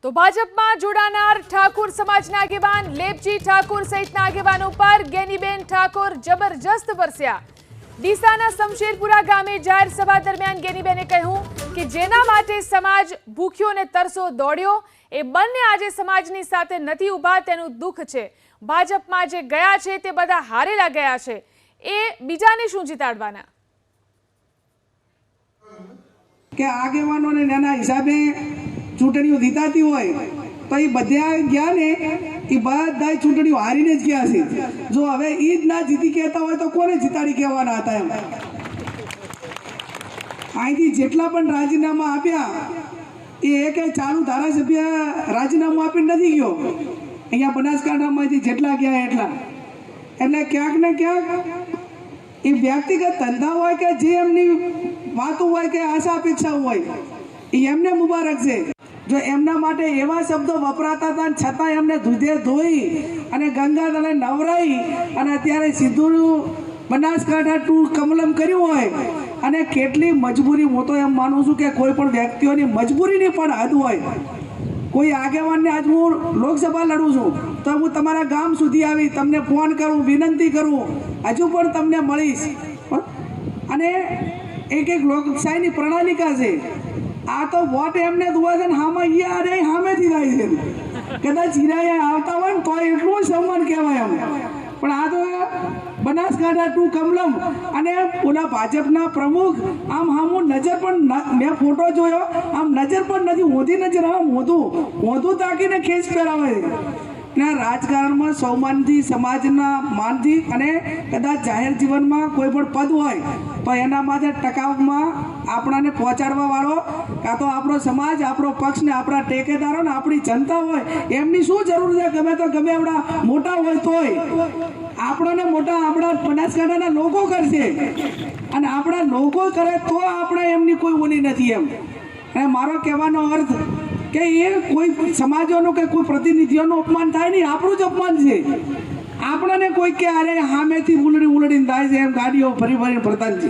તો ભાજપમાં જોડાનાર ઠાકોર સમાજના આગેવાન લેપજી ઠાકોર સહિતના આગેવાનો પર ગેનીબેન ઠાકોર જબરજસ્ત વરસ્યા। ડીસાના શમશેરપુરા ગામે જાહેર સભા દરમિયાન ગેનીબેને કહ્યું કે જેના માટે સમાજ ભૂખ્યો અને તરસો દોડ્યો એ બંને આજે સમાજની સાથે નથી ઊભા, તેનું દુઃખ છે। ભાજપમાં જે ગયા છે તે બધા હારેલા ગયા છે, એ બીજાને શું જીતાડવાના? કે આગેવાનોને નાના હિસાબે ચૂંટણીઓ જીતાતી હોય તો એ બધા ગયા ને એ બધા ચૂંટણીઓ હારીને જ ગયા છે। જો હવે એ જ ના જીતી કહેતા હોય તો કોને જીતાડી કહેવાના હતા? એમ અહીંથી જેટલા પણ રાજીનામા આપ્યા એ એક ચાલુ ધારાસભ્ય રાજીનામું આપીને નથી ગયો। અહીંયા બનાસકાંઠામાંથી જેટલા ગયા એટલા, એટલે ક્યાંક ને ક્યાંક એ વ્યક્તિગત ધંધા હોય કે જે એમની વાતો હોય કે આશા અપેક્ષા હોય એ એમને મુબારક છે। જો એમના માટે એવા શબ્દો વપરાતા હતા છતાં એમને દૂધે ધોઈ અને ગંગા તળે નવરાઈ અને અત્યારે સીધું બનાસકાંઠા ટુ કમલમ કર્યું હોય અને કેટલી મજબૂરી, હું તો એમ માનું છું કે કોઈ પણ વ્યક્તિઓની મજબૂરીની પણ હદ હોય। કોઈ આગેવાનને આજ હું લોકસભા લડું છું તો હું તમારા ગામ સુધી આવી તમને ફોન કરું, વિનંતી કરું, હજુ પણ તમને મળીશ। અને એક લોકશાહીની પ્રણાલિકા છે। આ તો વોટ એમને દુવા છે ને હામાં યાર સામેથી થાય છે, કદાચ હીરા આવતા હોય ને તો એટલું સન્માન કહેવાય એમ। પણ આ તો બનાસકાંઠા ટુ કમલમ અને ઓલા ભાજપના પ્રમુખ આમ હામું નજર પણ મેં ફોટો જોયો, આમ નજર પણ નથી હોતી, નજર આમ હોતું તાકીને ખેંચ પહેરાવે છે। ના રાજકારણમાં સૌમાનથી, સમાજના માનથી અને કદાચ જાહેર જીવનમાં કોઈ પણ પદ હોય તો એના માટે ટકાવમાં આપણાને પહોંચાડવા વાળો કાં તો આપણો સમાજ, આપણો પક્ષ ને આપણા ટેકેદારો ને આપણી જનતા હોય એમની શું જરૂર છે? ગમે તો ગમે આપણા મોટા હોય તોય આપણને મોટા આપણા બનાસકાંઠાના લોકો કરશે અને આપણા લોકો કરે તો આપણે એમની કોઈ ઓલી નથી એમ। અને મારો કહેવાનો અર્થ કે એ કોઈ સમાજોનું કે કોઈ પ્રતિનિધિઓનું અપમાન થાય નહીં, આપણું જ અપમાન છે। આપણને કોઈ કે અરે સામેથી ઉલડીને થાય છે એમ ગાડીઓ ફરી ફરીને ફરતા છે।